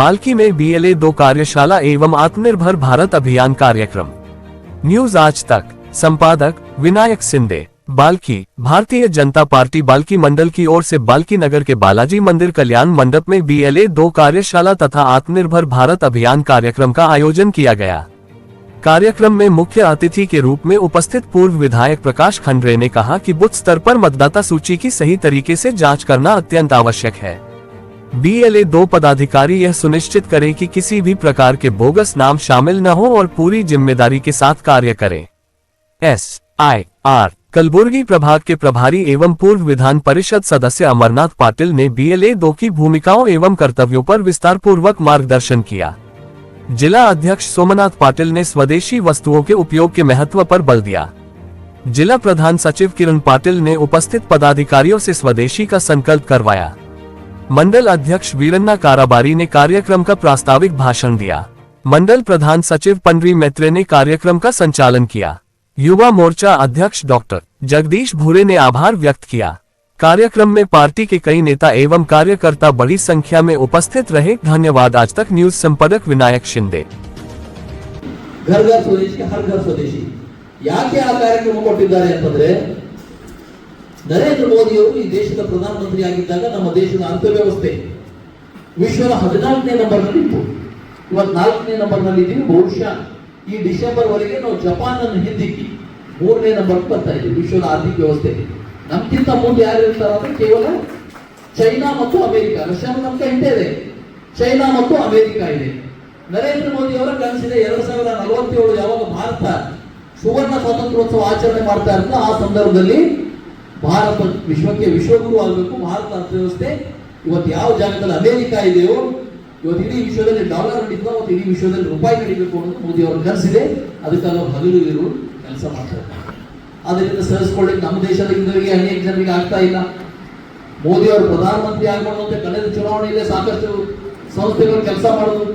बाल्की में BLA 2 कार्यशाला एवं आत्मनिर्भर भारत अभियान कार्यक्रम। न्यूज आज तक। संपादक विनायक सिंधे, बाल्की। भारतीय जनता पार्टी बाल्की मंडल की ओर से बाल्की नगर के बालाजी मंदिर कल्याण मंडप में BLA 2 कार्यशाला तथा आत्मनिर्भर भारत अभियान कार्यक्रम का आयोजन किया गया। कार्यक्रम में मुख्य अतिथि के रूप में उपस्थित पूर्व विधायक प्रकाश खंडरे ने कहा कि बूथ स्तर पर मतदाता सूची की सही तरीके से जांच करना अत्यंत आवश्यक है। BLA 2 पदाधिकारी यह सुनिश्चित करें कि किसी भी प्रकार के बोगस नाम शामिल न हो और पूरी जिम्मेदारी के साथ कार्य करें। SIR कलबुर्गी प्रभाग के प्रभारी एवं पूर्व विधान परिषद सदस्य अमरनाथ पाटिल ने BLA 2 की भूमिकाओं एवं कर्तव्यों पर विस्तार पूर्वक मार्गदर्शन किया। जिला अध्यक्ष सोमनाथ पाटिल ने स्वदेशी वस्तुओं के उपयोग के महत्व पर बल दिया। जिला प्रधान सचिव किरण पाटिल ने उपस्थित पदाधिकारियों से स्वदेशी का संकल्प करवाया। मंडल अध्यक्ष वीरन्ना काराबारी ने कार्यक्रम का प्रास्ताविक भाषण दिया। मंडल प्रधान सचिव पंडरी मैत्रे ने कार्यक्रम का संचालन किया। युवा मोर्चा अध्यक्ष डॉक्टर जगदीश भूरे ने आभार व्यक्त किया। कार्यक्रम में पार्टी के कई नेता एवं कार्यकर्ता बड़ी संख्या में उपस्थित रहे। धन्यवाद। आज तक न्यूज संपादक विनायक शिंदे। घर घर स्वदेशी, हर घर स्वदेशी ಯಾಕೆ ಆ ಕಾರ್ಯಕ್ರಮ ಕೊಟ್ಟಿದ್ದಾರೆ ಅಂತಂದ್ರೆ ನರೇಂದ್ರ ಮೋದಿ ಅವರು ಈ ದೇಶದ ಪ್ರಧಾನಮಂತ್ರಿ ಆಗಿದ್ದಾಗ ನಮ್ಮ ದೇಶದ ಅರ್ಥವ್ಯವಸ್ಥೆ ವಿಶ್ವದ 14ನೇ ನಂಬರ್ ನಲ್ಲಿ ಇತ್ತು. ಇವತ್ತು 4ನೇ ನಂಬರ್ ನಲ್ಲಿ ಇದ್ದೀವಿ. ಬಹುಶಃ ಈ ಡಿಸೆಂಬರ್ ವರೆಗೆ ನಾವು ಜಪಾನ್ ಅನ್ನು ಹಿಂದಿಕ್ಕಿ 3ನೇ ನಂಬರ್ ಬರ್ತಾ ಇದ್ದೀವಿ ವಿಶ್ವದ ಆರ್ಥಿಕ ವ್ಯವಸ್ಥೆ. ನಮ್ಗಿಂತ ಮುಂದೆ ಯಾರು ಇರ್ತಾರೆ ಅಂದ್ರೆ ಕೇವಲ ಚೈನಾ ಮತ್ತು ಅಮೆರಿಕ. ರಷ್ಯಾ ನಮ್ಗೆ ಹಿಂದೆ ಇದೆ, ಚೈನಾ ಮತ್ತು ಅಮೆರಿಕ ಇದೆ. ನರೇಂದ್ರ ಮೋದಿ ಅವರ ಕನಸಿದೆ 2047 ಯಾವಾಗ ಭಾರತ ಸುವರ್ಣ ಸ್ವಾತಂತ್ರ್ಯೋತ್ಸವ ಆಚರಣೆ ಮಾಡ್ತಾ ಇರ್ತದೆ ಆ ಸಂದರ್ಭದಲ್ಲಿ ಭಾರತ ವಿಶ್ವಕ್ಕೆ ವಿಶ್ವಗುರು ಆಗಬೇಕು. ಭಾರತ ಅರ್ಥವ್ಯವಸ್ಥೆ ಇವತ್ತು ಯಾವ ಜಾಗದಲ್ಲಿ ಅಮೆರಿಕ ಇದೆಯೋ ಇವತ್ತು ಇಡೀ ವಿಶ್ವದಲ್ಲಿ ಡಾಲರ್ ನಡೀತದೆ ಮತ್ತು ಇಡೀ ವಿಶ್ವದಲ್ಲಿ ರೂಪಾಯಿ ನಡೀಬೇಕು ಅನ್ನೋದು ಮೋದಿ ಅವರ ಕನಸಿದೆ. ಅದಕ್ಕಾಗಿ ಅವರು ಹಗಲು ಇರು ಕೆಲಸ ಮಾಡ್ತಾರೆ. ಅದರಿಂದ ಸಹಿಸಿಕೊಳ್ಳಿಕ್ಕೆ ನಮ್ಮ ದೇಶದ ಇಂದರಿಗೆ ಅನೇಕ ಜನರಿಗೆ ಆಗ್ತಾ ಇಲ್ಲ. ಮೋದಿ ಅವರು ಪ್ರಧಾನಮಂತ್ರಿ ಆಗಬಹುದು ಅಂತ ಕಳೆದ ಚುನಾವಣೆಯಲ್ಲಿ ಸಾಕಷ್ಟು ಸಂಸ್ಥೆಗಳು ಕೆಲಸ ಮಾಡೋದು,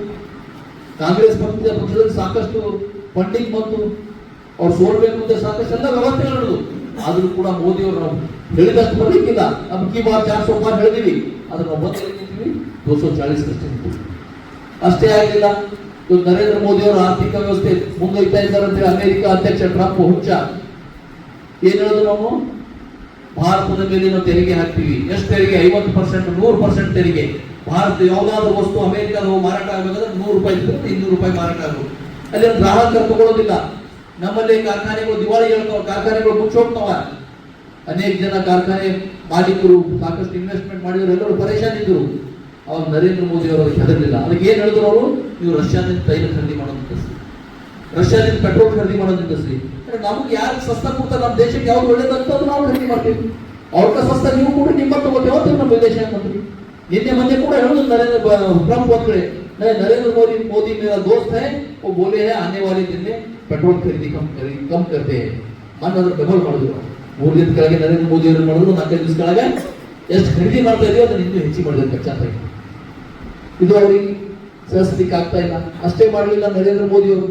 ಕಾಂಗ್ರೆಸ್ ಪಕ್ಷದಲ್ಲಿ ಸಾಕಷ್ಟು ಫಂಡಿಂಗ್ ಬಂತು, ಅವ್ರು ಸೋಲ್ಬೇಕು ಅಂತ ಸಾಕಷ್ಟು ಎಲ್ಲ ವ್ಯವಸ್ಥೆಗಳು ನಡೆದು. ಆದ್ರೂ ಕೂಡ ಮೋದಿ ಅವರು ನಾವು ಹೇಳಿದಷ್ಟು ಬರ್ಲಿಕ್ಕಿಲ್ಲ. ನಮ್ಗೆ ಕಿ ಬಾರ್ 400 ಬಾರ್ ಹೇಳಿದೀವಿ, ಅದನ್ನ ನಾವು ಬಂದು 240 ಅಷ್ಟೇ ಆಗಲಿಲ್ಲ. ನರೇಂದ್ರ ಮೋದಿ ಅವರ ಆರ್ಥಿಕ ವ್ಯವಸ್ಥೆ ಮುಂದೊಯ್ತಾ ಇದ್ದಾರೆ ಅಂತ ಅಮೆರಿಕ ಅಧ್ಯಕ್ಷ ಟ್ರಂಪ್ ಹುಚ್ಚ ಏನ್ ಹೇಳೋದು, ನಾವು ಭಾರತದ ಮೇಲೆ ನಾವು ತೆರಿಗೆ ಹಾಕ್ತೀವಿ. ಎಷ್ಟು ತೆರಿಗೆ? 50%, 100% ತೆರಿಗೆ. ಭಾರತ ಯಾವುದಾದ್ರೂ ವಸ್ತು ಅಮೆರಿಕದ ಮಾರಾಟ ಆಗಬೇಕಾದ್ರೆ 100 ರೂಪಾಯಿ ಇದ್ರೆ 200 ರೂಪಾಯಿ ಮಾರಾಟ ಆಗೋದು. ಅಲ್ಲಿ ಗ್ರಾಹಕರು ತಗೊಳ್ಳೋದಿಲ್ಲ. ನಮ್ಮಲ್ಲಿ ಕಾರ್ಖಾನೆಗಳು ದಿವಾಳಿ ಹೇಳ್ತಾವ, ಕಾರ್ಖಾನೆಗಳು ಮುಚ್ಚೋಗ್ತಾವ. ಅನೇಕ ಜನ ಕಾರ್ಖಾನೆ ಮಾಲೀಕರು ಸಾಕಷ್ಟು ಇನ್ವೆಸ್ಟ್ಮೆಂಟ್ ಮಾಡಿದ್ರು, ಎಲ್ಲರೂ ಪರೇಶಾನ್ ಇದ್ರು. ಅವಾಗ ನರೇಂದ್ರ ಮೋದಿ ಅವರು ಹೆದರಲಿಲ್ಲ. ಅದಕ್ಕೆ ಏನ್ ಹೇಳಿದ್ರು ಅವರು, ನೀವು ರಷ್ಯಾದಿಂದ ತೈಲ ಖರೀದಿ ಮಾಡೋದು ನಿಲ್ಲಿಸಿ, ರಷ್ಯಾದಿಂದ ಪೆಟ್ರೋಲ್ ಖರೀದಿ ಮಾಡೋದು ನಿಲ್ಲಿಸಿ. ನಮ್ಗೆ ಯಾರು ಸಸ್ತ ಕೊಡ್ತಾರೆ, ನಮ್ಮ ದೇಶಕ್ಕೆ ಯಾವ್ದು ಒಳ್ಳೇದಂತ ನಾವು ಖರೀದಿ ಮಾಡ್ತೀವಿ. ಅವ್ರ ಸಸ್ತ ನೀವು ಕೂಡ ನಿಮ್ಮ ತಗೋತೇವೆ ನಮ್ಮ ವಿದೇಶ ಮಂತ್ರಿ. ನಿನ್ನೆ ಮೊನ್ನೆ ಕೂಡ ಹೇಳುದು ट्रंप ಒಂದ್ ಕಡೆ नरेंद्र मोदी मेरा दोस्त है, वो बोले है आने वाले दिन में पेट्रोल खरीदी कम करते हैं. मन अದ್ರ ಬೆಂಬಲ ಮಾಡಿದ್ರು. 3 ದಿನದ ಕೆಳಗೆ ನರೇಂದ್ರ ಮೋದಿ ಅವರು ಮಾಡಿದ್ರು, 4 ದಿವಸ ಕೆಳಗೆ ಎಷ್ಟು ಖರೀದಿ ಮಾಡ್ತಾ ಇದೆಯೋ ಅದನ್ನ ಇನ್ನೂ ಹೆಚ್ಚು ಮಾಡಿದ್ರು ಕಚ್ಚಾ ತೈಲ. ಇದು ಅವರಿಗೆ ಸಹಿಸಲಿಕ್ಕೆ ಆಗ್ತಾ ಇಲ್ಲ. ಅಷ್ಟೇ ಮಾಡಲಿಲ್ಲ ನರೇಂದ್ರ ಮೋದಿ ಅವರು,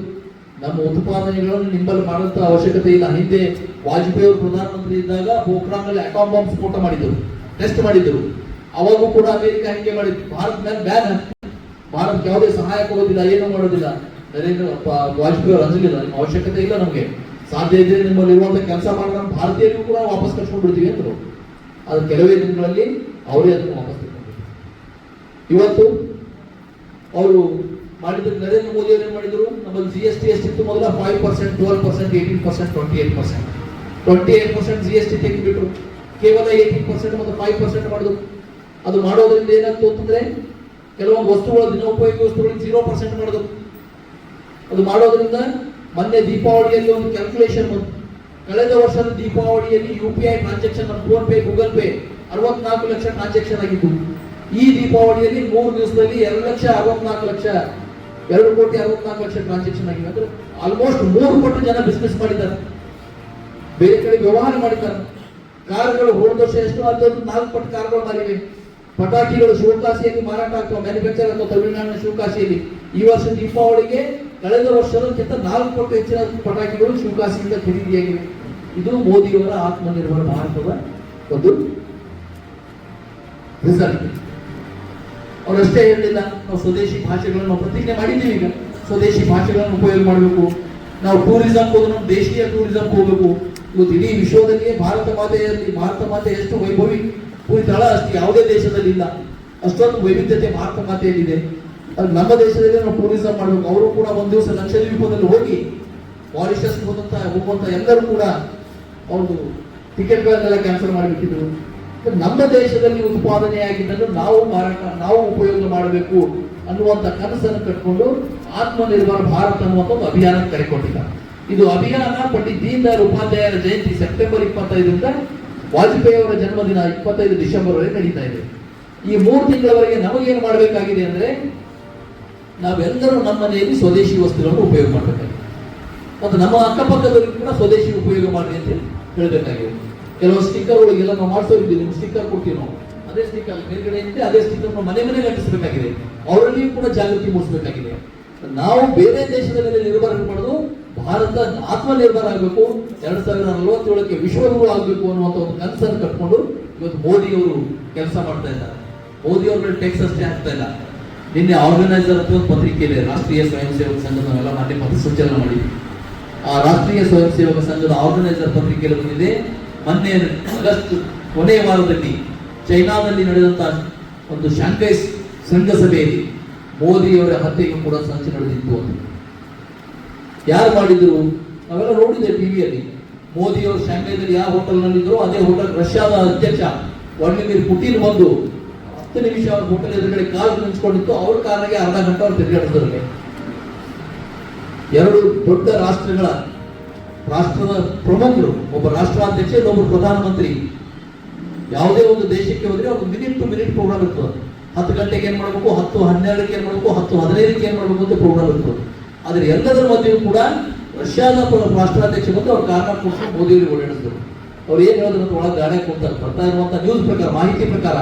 ನಮ್ಮ ಉತ್ಪಾದನೆಗಳನ್ನು ನಿಂಬಲ್ಲಿ ಮಾಡುವಂತ ಅವಶ್ಯಕತೆ ಇಲ್ಲ. ಹಿಂದೆ ವಾಜಪೇಯಿ ಅವರು ಪ್ರಧಾನಮಂತ್ರಿ ಇದ್ದಾಗ ಪೋಖ್ರಾನ್ ನಲ್ಲಿ ಅಟಾಮ್ ಬಾಂಬ್ ಸ್ಫೋಟ ಮಾಡಿದ್ರು, ಟೆಸ್ಟ್ ಮಾಡಿದ್ರು. ಅವಾಗೂ ಕೂಡ ಅಮೆರಿಕ ಹಿಂಗೆ ಮಾಡಿದ್ರು. ಭಾರತ ಮೇಲೆ ಬ್ಯಾನ್, ಭಾರತಕ್ಕೆ ಯಾವುದೇ ಸಹಾಯ ಕೊಡೋದಿಲ್ಲ, ಏನು ಮಾಡೋದಿಲ್ಲ. ನರೇಂದ್ರ ವಾಜಪೇಯಿ ಅವರು ಅಂಜಲಿಲ್ಲ, ನಿಮ್ಮ ಅವಶ್ಯಕತೆ ಇಲ್ಲ, ನಮಗೆ ಸಾಧ್ಯ ಇದೆ ನಿಮ್ಮಲ್ಲಿ ಇರುವಂತ ಕೆಲಸ ಮಾಡಿದ್ರೆ ನಮ್ಮ ಭಾರತೀಯರಿಗೂ ಕೂಡ ವಾಪಸ್ ಕರ್ಸ್ಕೊಂಡು ಬಿಡ್ತೀವಿ ಅಂದ್ರು. ಅದು ಕೆಲವೇ ದಿನಗಳಲ್ಲಿ ಅವರೇ ಅದನ್ನು ವಾಪಸ್ ತಗೊಂಡಿದ್ರು. ಇವತ್ತು ಅವರು ಮಾಡಿದ್ರು. ನರೇಂದ್ರ ಮೋದಿ ಅವರು ಏನ್ ಮಾಡಿದ್ರು, ನಮ್ಮಲ್ಲಿ GST ಎಷ್ಟಿತ್ತು ಮೊದಲ 5%, 12%, 18%, 28%. 28% GST ತೆಗೆದುಬಿಟ್ರು, ಕೇವಲ 18% ಮತ್ತು 5% ಮಾಡಿದ್ರು. ಅದು ಮಾಡೋದ್ರಿಂದ ಏನಾಗ್ತು ಅಂತಂದ್ರೆ ಕೆಲವೊಂದು ವಸ್ತುಗಳು, ದಿನೋಪಯೋಗಿ ವಸ್ತುಗಳಿಗೆ 0% ಮಾಡಿದ್ರು. ಅದು ಮಾಡೋದ್ರಿಂದ ಮೊನ್ನೆ ದೀಪಾವಳಿಯಲ್ಲಿ ಒಂದು ಕ್ಯಾಲ್ಕುಲೇಷನ್ ಬಂತು. ಕಳೆದ ವರ್ಷದ ದೀಪಾವಳಿಯಲ್ಲಿ UPI transaction, phone pay, Google pay 64 lakh transaction ಆಗಿದ್ದು. ಈ ದೀಪಾವಳಿಯಲ್ಲಿ 3 ದಿವಸದಲ್ಲಿ 2,64,00,000 ಟ್ರಾನ್ಸಾಕ್ಷನ್ ಆಗಿದೆ. ಅಂದ್ರೆ ಆಲ್ಮೋಸ್ಟ್ 3 ಪಟ್ಟು ಜನ ಬಿಸ್ನೆಸ್ ಮಾಡಿದ್ದಾರೆ, ಬೇರೆ ಕಡೆ ವ್ಯವಹಾರ ಮಾಡಿದ್ದಾರೆ. ಕಾರುಗಳು ಹೋದ ವರ್ಷ ಎಷ್ಟು ಆದ 4 ಪಟ್ಟು ಕಾರುಗಳು ಮಾರಿವೆ. ಪಟಾಕಿಗಳು ಶಿವಕಾಶಿಯಲ್ಲಿ ಮಾರಾಟ ಆಗ್ತವೆ, ಮ್ಯಾನುಫ್ಯಾಕ್ಚರ್ ಅಥವಾ ತಮಿಳುನಾಡಿನ ಶಿವಕಾಶಿಯಲ್ಲಿ. ಈ ವರ್ಷ ದೀಪಾವಳಿಗೆ ಕಳೆದ ವರ್ಷದಕ್ಕಿಂತ 4 ಪಟ್ಟು ಹೆಚ್ಚಿನ ಪಟಾಕಿಗಳು ಶಿವಕಾಶಿಯಿಂದ ಖರೀದಿಯಾಗಿವೆ. ಇದು ಮೋದಿಯವರ ಆತ್ಮನಿರ್ಭರ ಭಾರತದ ಒಂದು ರಿಸಲ್ಟ್. ಅವರಷ್ಟೇ ಹೇಳಲಿಲ್ಲ, ನಾವು ಸ್ವದೇಶಿ ಭಾಷೆಗಳನ್ನು ನಾವು ಪ್ರತಿಜ್ಞೆ ಮಾಡಿದ್ದೀವಿ. ಈಗ ಸ್ವದೇಶಿ ಭಾಷೆಗಳನ್ನು ಉಪಯೋಗ ಮಾಡಬೇಕು. ನಾವು ಟೂರಿಸಂ ಹೋದ್ರೆ ನಮ್ಮ ದೇಶೀಯ ಟೂರಿಸಂ ಹೋಗಬೇಕು. ಇವತ್ತು ಇಡೀ ವಿಶ್ವದಲ್ಲಿಯೇ ಭಾರತ ಮಾತೆ ಎಷ್ಟು ವೈಭವಿ ತಳ ಅಷ್ಟು ಯಾವುದೇ ದೇಶದಲ್ಲಿ ಇಲ್ಲ. ಅಷ್ಟೊಂದು ವೈವಿಧ್ಯತೆ ಭಾರತ ಮಾತೆಯಲ್ಲಿದೆ. ಅದು ನಮ್ಮ ದೇಶದಲ್ಲಿ ನಾವು ಟೂರಿಸಂ ಮಾಡಬೇಕು. ಅವರು ಕೂಡ ಒಂದು ದಿವಸ ಲಕ್ಷದ್ವೀಪದಲ್ಲಿ ಹೋಗಿ ಮಾರಿಷಸ್ ಹೋಗುವಂತ ಎಲ್ಲರೂ ಕೂಡ ಅವ್ರದ್ದು ಟಿಕೆಟ್ಗಳನ್ನೆಲ್ಲ ಕ್ಯಾನ್ಸಲ್ ಮಾಡಿಬಿಟ್ಟಿದ್ರು. ನಮ್ಮ ದೇಶದಲ್ಲಿ ಉತ್ಪಾದನೆಯಾಗಿದ್ದನ್ನು ನಾವು ಉಪಯೋಗ ಮಾಡಬೇಕು ಅನ್ನುವಂಥ ಕನಸನ್ನು ಕಟ್ಕೊಂಡು ಆತ್ಮನಿರ್ಭರ ಭಾರತ್ ಅನ್ನುವಂಥ ಒಂದು ಅಭಿಯಾನ ಕರೆಕೊಟ್ಟಿದ್ದ. ಇದು ಅಭಿಯಾನ ಪಂಡಿತ್ ದೀನ್ ದಯಾಳ್ ಉಪಾಧ್ಯಾಯರ ಜಯಂತಿ ಸೆಪ್ಟೆಂಬರ್ 25ರಿಂದ ವಾಜಪೇಯಿ ಅವರ ಜನ್ಮದಿನ 25 ಡಿಸೆಂಬರ್ ವರೆಗೆ ನಡೀತಾ ಇದೆ. ಈ 3 ತಿಂಗಳವರೆಗೆ ನಮಗೇನು ಮಾಡಬೇಕಾಗಿದೆ ಅಂದ್ರೆ, ನಾವೆಲ್ಲರೂ ನಮ್ಮ ಮನೆಯಲ್ಲಿ ಸ್ವದೇಶಿ ವಸ್ತುಗಳನ್ನು ಉಪಯೋಗ ಮಾಡಬೇಕಾಗಿದೆ ಮತ್ತು ನಮ್ಮ ಅಕ್ಕಪಕ್ಕದವರಿಗೆ ಕೂಡ ಸ್ವದೇಶಿ ಉಪಯೋಗ ಮಾಡಿ ಅಂತ ಹೇಳಬೇಕಾಗಿದೆ. ಕೆಲವು ಸ್ಟಿಕ್ಕರ್ಗಳಿಗೆಲ್ಲ ನಾವು ಮಾಡಿಸೋರಿದ್ದೀವಿ, ನಿಮ್ಗೆ ಸ್ಟಿಕ್ಕರ್ ಕೊಡ್ತೀವಿ ನಾವು, ಅದೇ ಸ್ಟಿಕ್ಕರ್ ಮೇಲ್ಗಡೆ ಇದೆ, ಅದೇ ಸ್ಟಿಕ್ಕರ್ ಮನೆ ಅಂಟಿಸಬೇಕಾಗಿದೆ. ಅವರಲ್ಲಿಯೂ ಕೂಡ ಜಾಗೃತಿ ಮೂಡಿಸಬೇಕಾಗಿದೆ. ನಾವು ಬೇರೆ ದೇಶದಲ್ಲಿ ನಿರ್ಭರ ಮಾಡೋದು, ಭಾರತ ಆತ್ಮನಿರ್ಭರ ಆಗಬೇಕು, 2047ಕ್ಕೆ ವಿಶ್ವಗುರು ಆಗಬೇಕು ಅನ್ನುವಂಥ ಒಂದು ಕನಸನ್ನು ಕಟ್ಕೊಂಡು ಇವತ್ತು ಮೋದಿ ಅವರು ಕೆಲಸ ಮಾಡ್ತಾ ಇದ್ದಾರೆ. ಮೋದಿ ಅವರ ಟೆಕ್ಸ್ ಅಷ್ಟೇ ಆಗ್ತಾ ಇಲ್ಲ. ನಿನ್ನೆ ಆರ್ಗನೈಸರ್ ಅಂತ ಒಂದು ಪತ್ರಿಕೆಯಲ್ಲಿ ರಾಷ್ಟ್ರೀಯ ಸ್ವಯಂ ಸೇವಕ ಸಂಘ ನಾವೆಲ್ಲ ಮಾಡಿ ಪತ್ರಸೂಚನೆ ಮಾಡಿದ್ವಿ. ಆ ರಾಷ್ಟ್ರೀಯ ಸ್ವಯಂ ಸೇವಕ ಸಂಘದ ಆರ್ಗನೈಸರ್ ಪತ್ರಿಕೆಯಲ್ಲಿ ಬಂದಿದೆ, ಮೊನ್ನೆ ಆಗಸ್ಟ್ ಕೊನೆಯ ವಾರದಲ್ಲಿ ಚೈನಾದಲ್ಲಿ ನಡೆದಂತಹ ಒಂದು ಶಾಂಘೈ ಶೃಂಗಸಭೆಯಲ್ಲಿ ಮೋದಿಯವರ ಹತ್ಯೆಗೂ ಕೂಡ ಸಂಚು ನಡೆದಿತ್ತು ಅಂತ. ಯಾರು ಮಾಡಿದ್ರು ನಾವೆಲ್ಲ ನೋಡಿದೆ ಟಿವಿಯಲ್ಲಿ. ಮೋದಿಯವರು ಶಾಂಘೈದಲ್ಲಿ ಯಾವ ಹೋಟೆಲ್ನಲ್ಲಿದ್ರು ಅದೇ ಹೋಟೆಲ್ ರಷ್ಯಾದ ಅಧ್ಯಕ್ಷ ವ್ಲಾದಿಮಿರ್ ಪುಟಿನ್ ಬಂದು 10 ನಿಮಿಷ ಅವ್ರ ಹೋಟೆಲ್ ಎದುರುಗಡೆ ಕಾರು ನಿಂತ್ಕೊಂಡಿತ್ತು. ಅವ್ರ ಕಾರಿಗೆ ಅರ್ಧ ಗಂಟೆ ಅವ್ರು ತಿರುಗಾಡಿಸಿದ್ರು. 2 ದೊಡ್ಡ ರಾಷ್ಟ್ರದ ಪ್ರಮುಖರು, ಒಬ್ಬ ರಾಷ್ಟ್ರಾಧ್ಯಕ್ಷ, ಇನ್ನೊಬ್ಬರು ಪ್ರಧಾನಮಂತ್ರಿ. ಯಾವುದೇ ಒಂದು ದೇಶಕ್ಕೆ ಹೋದ್ರೆ ಅವ್ರು ಮಿನಿಟ್ ಟು ಮಿನಿಟ್ ಪ್ರೋಗ್ರಾಮ್ ಇರ್ತದೆ. 10 ಗಂಟೆಗೆ ಏನ್ ಮಾಡಬೇಕು, 10:12ಕ್ಕೆ ಏನ್ ಮಾಡಬೇಕು, 10:15ಕ್ಕೆ ಏನ್ ಮಾಡಬೇಕು ಅಂತ ಪ್ರೋಗ್ರಾಮ್ ಇರ್ತದೆ. ಆದ್ರೆ ಎಲ್ಲದರ ಮಧ್ಯೆಯೂ ಕೂಡ ರಷ್ಯಾದ ರಾಷ್ಟ್ರಾಧ್ಯಕ್ಷ ಬಂದು ಅವ್ರ ಕಾರಣ ಕೊಟ್ಟು ಮೋದಿಯವರಿಗೆ ಓಡಾಡಿಸಿದ್ರು. ಅವ್ರು ಏನ್ ಹೇಳಿದ್ರು ಅಂತ ಒಳಗೆ ಗಾಡಿ ಕೂತಾರೆ. ಬರ್ತಾ ಇರುವಂತ ನ್ಯೂಸ್ ಪ್ರಕಾರ, ಮಾಹಿತಿ ಪ್ರಕಾರ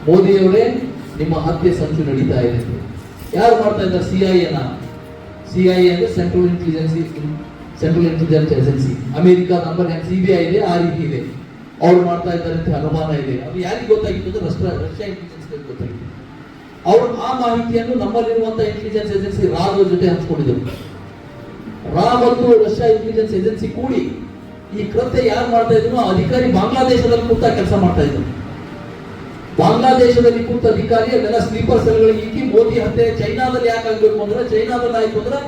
ಮೋದಿಯವರೇ ನಿಮ್ಮ ಹತ್ಯೆ ಸಂಚು ನಡೀತಾ ಇದೆ. ಯಾರು ಮಾಡ್ತಾ ಇದ್ದಾರೆ? ಸಿಐಎ ಅಂದ್ರೆ central intelligence agency. America number CBI ಇದೆ, ಆ ರೀತಿ ಇದೆ. ಅವ್ರು ಮಾಡ್ತಾ ಇದ್ದಾರೆ ಅಂತ ಅನುಮಾನ ಇದೆ. ಅದು ಯಾರಿಗೆ ಗೊತ್ತಾಗಿತ್ತು ಅಂದ್ರೆ ರಷ್ಯಾ ಇಂಟೆಲಿಜೆನ್ಸ್ ಗೊತ್ತಾಗಿತ್ತು. ಅವರು ಆ ಮಾಹಿತಿಯನ್ನು ನಮ್ಮಲ್ಲಿರುವಂತಹ ಇಂಟೆಲಿಜೆನ್ಸ್ ಏಜೆನ್ಸಿ ರಾವ್ ಜೊತೆ ಹಂಚ್ಕೊಂಡಿದ್ರು. ರಾ ಮತ್ತು ರಷ್ಯಾ ಇಂಟೆಲಿಜೆನ್ಸ್ ಏಜೆನ್ಸಿ ಕೂಡಿ ಈ ಕೃತ್ಯ ಯಾರು ಮಾಡ್ತಾ ಇದ್ರು, ಅಧಿಕಾರಿ ಬಾಂಗ್ಲಾದೇಶದಲ್ಲಿ ಕೂತ ಕೆಲಸ ಮಾಡ್ತಾ ಇದ್ರು. ಬಾಂಗ್ಲಾದೇಶದಲ್ಲಿ ಕೂತ ಅಧಿಕಾರಿ ಅದೆಲ್ಲ ಸ್ಲೀಪರ್ ಸೆಲ್ಗಳಿಗೆ ಇಕ್ಕಿ ಮೋದಿ ಹತ್ಯೆ ಚೈನಾದಲ್ಲಿ ಯಾಕೆ ಆಗ್ಬೇಕು ಅಂದ್ರೆ, ಚೈನಾದಲ್ಲಿ ಆಯ್ತು ಅಂದ್ರೆ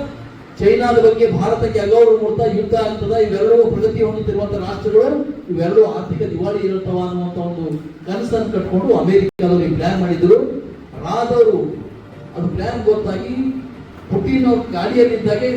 ಚೈನಾದ ಬಗ್ಗೆ ಭಾರತಕ್ಕೆ ಅಗೌರವ ಮೂಡ್ತಾ ಯುದ್ಧ ಆಗ್ತದ. ಇವೆರಡೂ ಪ್ರಗತಿ ಹೊಂದುತ್ತಿರುವಂತಹ ರಾಷ್ಟ್ರಗಳು ಇವೆರಡೂ ಆರ್ಥಿಕ ದಿವಾಳಿ ಇರುತ್ತವ ಅನ್ನುವಂತ ಒಂದು ಕನಸನ್ನು ಕಟ್ಕೊಂಡು ಅಮೆರಿಕದವರು ಪ್ಲಾನ್ ಮಾಡಿದ್ರು. ರಾದವರು ಅದು ಪ್ಲಾನ್ ಗೊತ್ತಾಗಿ ಪುಟಿನ್ ಅವ್ರ ಗಾಡಿಯಲ್ಲಿದ್ದಾಗೆ